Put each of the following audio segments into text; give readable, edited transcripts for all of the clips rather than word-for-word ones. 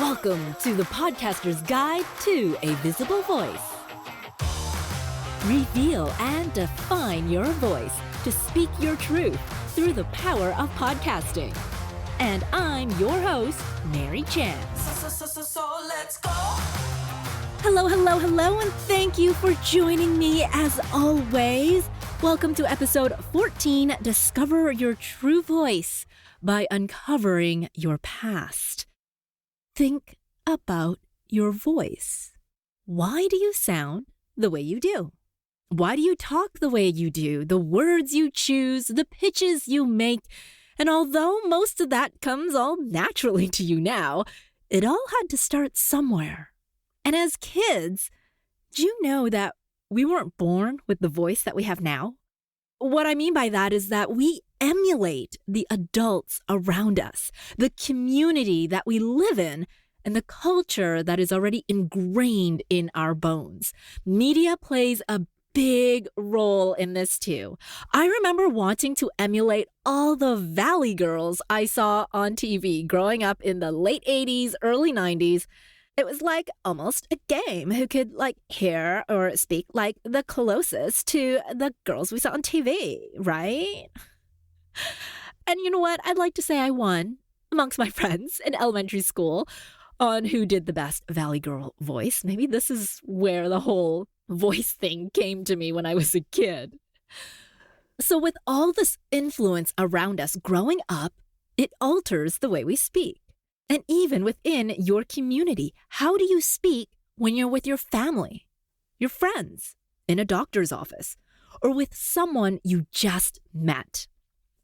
Welcome to the podcaster's guide to a visible voice. Reveal and define your voice to speak your truth through the power of podcasting. And I'm your host, Mary Chan. So let's go. Hello, and thank you for joining me as always. Welcome to episode 14, Discover Your True Voice by Uncovering Your Past. Think about your voice. Why do you sound the way you do? Why do you talk the way you do? The words you choose, the pitches you make. And although most of that comes all naturally to you now, it all had to start somewhere. And as kids, do you know that we weren't born with the voice that we have now? What I mean by that is that we emulate the adults around us, the community that we live in, and the culture that is already ingrained in our bones. Media plays a big role in this too. I remember wanting to emulate all the Valley girls I saw on TV growing up in the late 80s, early 90s. It was like almost a game who could hear or speak like the closest to the girls we saw on TV, right? And you know what? I'd like to say I won amongst my friends in elementary school on who did the best Valley girl voice. Maybe this is where the whole voice thing came to me when I was a kid. So with all this influence around us growing up, it alters the way we speak. And even within your community, how do you speak when you're with your family, your friends, in a doctor's office, or with someone you just met?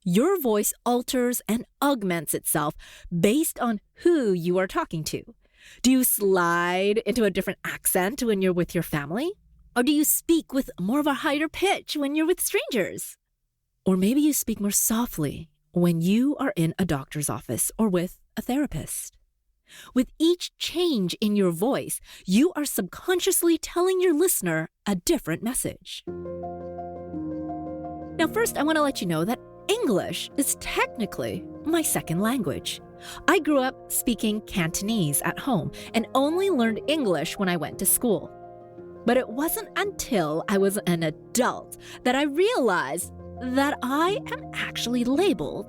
Your voice alters and augments itself based on who you are talking to. Do you slide into a different accent when you're with your family? Or do you speak with more of a higher pitch when you're with strangers? Or maybe you speak more softly when you are in a doctor's office or with a therapist. With each change in your voice, you are subconsciously telling your listener a different message. Now, first, I want to let you know that English is technically my second language. I grew up speaking Cantonese at home and only learned English when I went to school. But it wasn't until I was an adult that I realized that I am actually labeled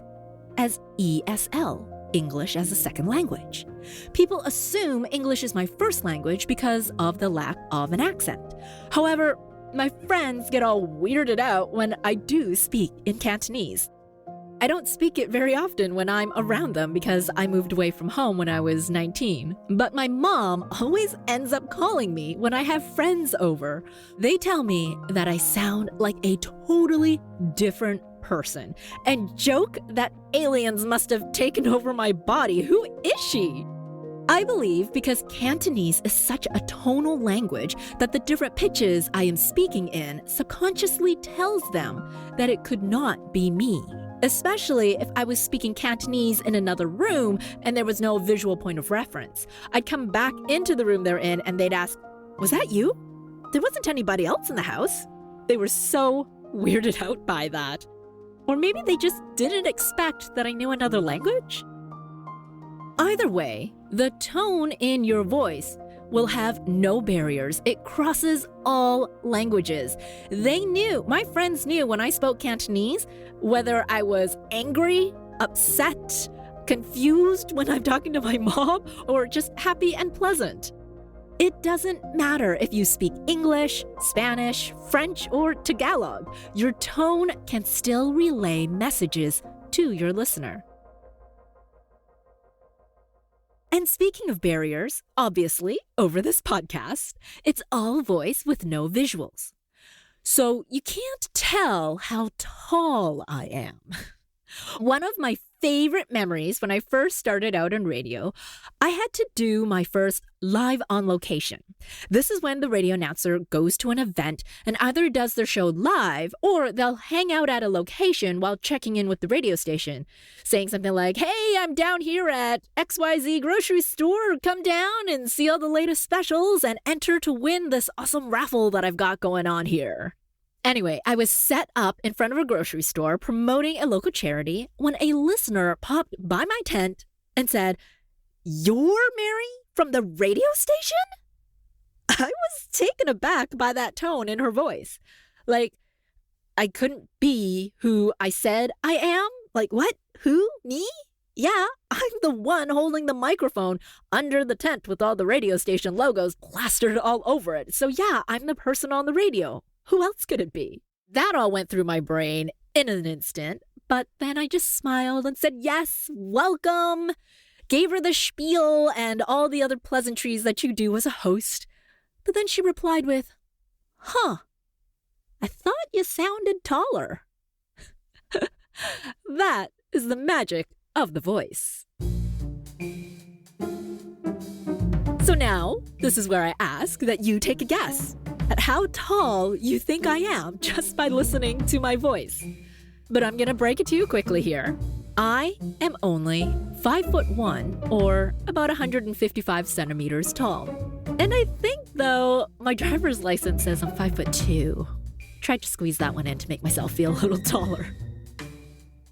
as ESL, English as a second language. People assume English is my first language because of the lack of an accent. However, my friends get all weirded out when I do speak in Cantonese. I don't speak it very often when I'm around them because I moved away from home when I was 19. But my mom always ends up calling me when I have friends over. They tell me that I sound like a totally different person and joke that aliens must have taken over my body. Who is she? I believe because Cantonese is such a tonal language that the different pitches I am speaking in subconsciously tells them that it could not be me. Especially if I was speaking Cantonese in another room and there was no visual point of reference. I'd come back into the room they're in and they'd ask, "Was that you? There wasn't anybody else in the house." They were so weirded out by that. Or maybe they just didn't expect that I knew another language. Either way, the tone in your voice will have no barriers. It crosses all languages. My friends knew when I spoke Cantonese, whether I was angry, upset, confused when I'm talking to my mom, or just happy and pleasant. It doesn't matter if you speak English, Spanish, French, or Tagalog. Your tone can still relay messages to your listener. And speaking of barriers, obviously, over this podcast, it's all voice with no visuals. So you can't tell how tall I am. One of my favorite memories when I first started out in radio, I had to do my first live on location. This is when the radio announcer goes to an event and either does their show live or they'll hang out at a location while checking in with the radio station, saying something like, "Hey, I'm down here at XYZ grocery store. Come down and see all the latest specials and enter to win this awesome raffle that I've got going on here." Anyway, I was set up in front of a grocery store promoting a local charity when a listener popped by my tent and said, You're Mary from the radio station? I was taken aback by that tone in her voice. Like, I couldn't be who I said I am? Like, what? Who? Me? Yeah, I'm the one holding the microphone under the tent with all the radio station logos plastered all over it. So yeah, I'm the person on the radio. Who else could it be? That all went through my brain in an instant, but then I just smiled and said, yes, welcome. Gave her the spiel and all the other pleasantries that you do as a host. But then she replied with, I thought you sounded taller. That is the magic of the voice. So now, this is where I ask that you take a guess at how tall you think I am just by listening to my voice. But I'm gonna break it to you quickly here. I am only 5'1", or about 155 centimeters tall. And I think, though, my driver's license says I'm 5'2". Tried to squeeze that one in to make myself feel a little taller.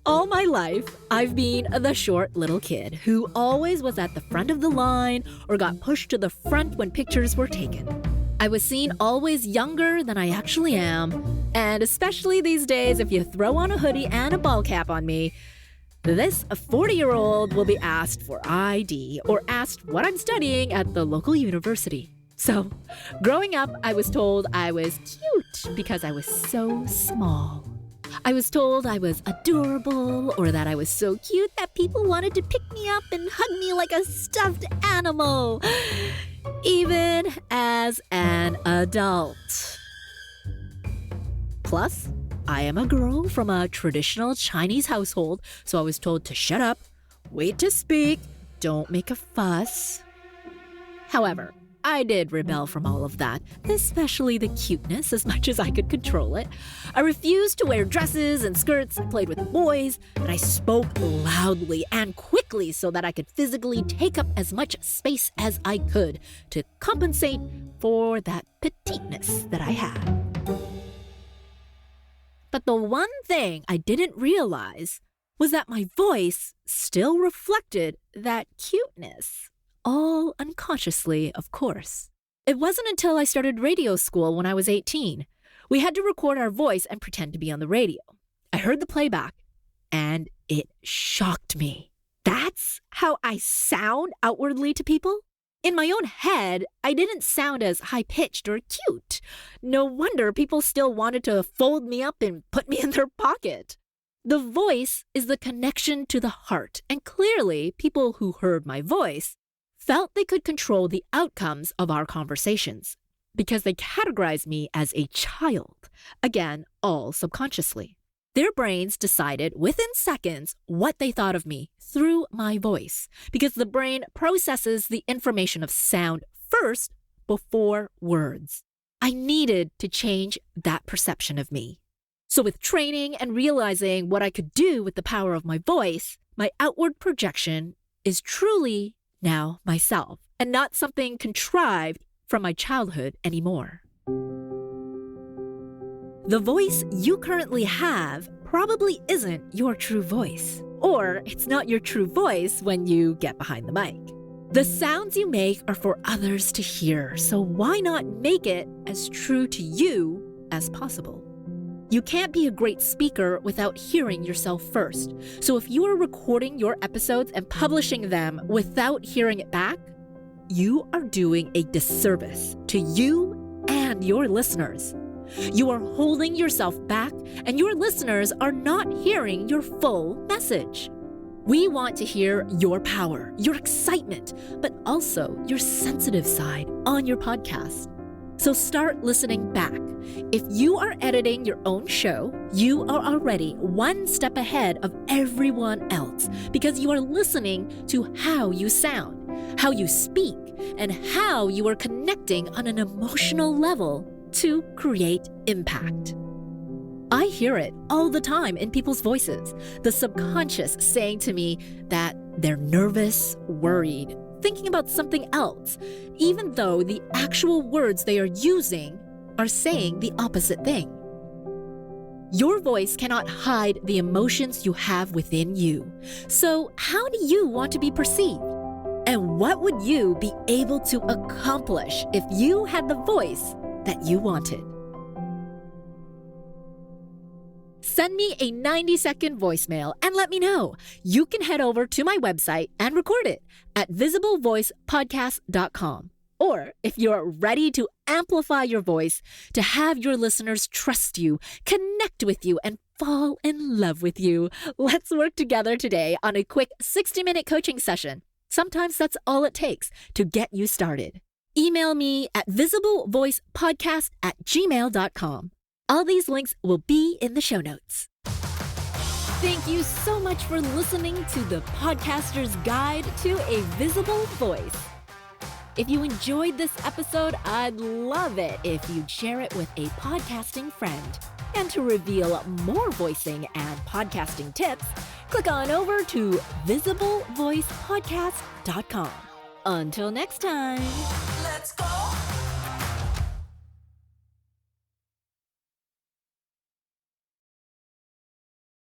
All my life, I've been the short little kid who always was at the front of the line or got pushed to the front when pictures were taken. I was seen always younger than I actually am, and especially these days, if you throw on a hoodie and a ball cap on me, this 40-year-old will be asked for ID or asked what I'm studying at the local university. So, growing up, I was told I was cute because I was so small. I was told I was adorable or that I was so cute that people wanted to pick me up and hug me like a stuffed animal, even as an adult. Plus, I am a girl from a traditional Chinese household, so I was told to shut up, wait to speak, don't make a fuss. However, I did rebel from all of that, especially the cuteness as much as I could control it. I refused to wear dresses and skirts, I played with boys, and I spoke loudly and quickly so that I could physically take up as much space as I could to compensate for that petiteness that I had. But the one thing I didn't realize was that my voice still reflected that cuteness. All unconsciously, of course. It wasn't until I started radio school when I was 18. We had to record our voice and pretend to be on the radio. I heard the playback, and it shocked me. That's how I sound outwardly to people? In my own head, I didn't sound as high-pitched or cute. No wonder people still wanted to fold me up and put me in their pocket. The voice is the connection to the heart, and clearly, people who heard my voice felt they could control the outcomes of our conversations because they categorized me as a child, again, all subconsciously. Their brains decided within seconds what they thought of me through my voice because the brain processes the information of sound first before words. I needed to change that perception of me. So with training and realizing what I could do with the power of my voice, my outward projection is truly now myself, and not something contrived from my childhood anymore. The voice you currently have probably isn't your true voice, or it's not your true voice when you get behind the mic. The sounds you make are for others to hear, so why not make it as true to you as possible? You can't be a great speaker without hearing yourself first. So if you are recording your episodes and publishing them without hearing it back, you are doing a disservice to you and your listeners. You are holding yourself back, and your listeners are not hearing your full message. We want to hear your power, your excitement, but also your sensitive side on your podcast. So start listening back. If you are editing your own show, you are already one step ahead of everyone else because you are listening to how you sound, how you speak, and how you are connecting on an emotional level to create impact. I hear it all the time in people's voices, the subconscious saying to me that they're nervous, worried, thinking about something else, even though the actual words they are using are saying the opposite thing. Your voice cannot hide the emotions you have within you. So how do you want to be perceived? And What would you be able to accomplish if you had the voice that you wanted? Send me a 90-second voicemail and let me know. You can head over to my website and record it at visiblevoicepodcast.com. Or if you're ready to amplify your voice, to have your listeners trust you, connect with you, and fall in love with you, let's work together today on a quick 60-minute coaching session. Sometimes that's all it takes to get you started. Email me at visiblevoicepodcast@gmail.com. All these links will be in the show notes. Thank you so much for listening to the Podcaster's Guide to a Visible Voice. If you enjoyed this episode, I'd love it if you'd share it with a podcasting friend. And to reveal more voicing and podcasting tips, click on over to visiblevoicepodcast.com. Until next time. Let's go.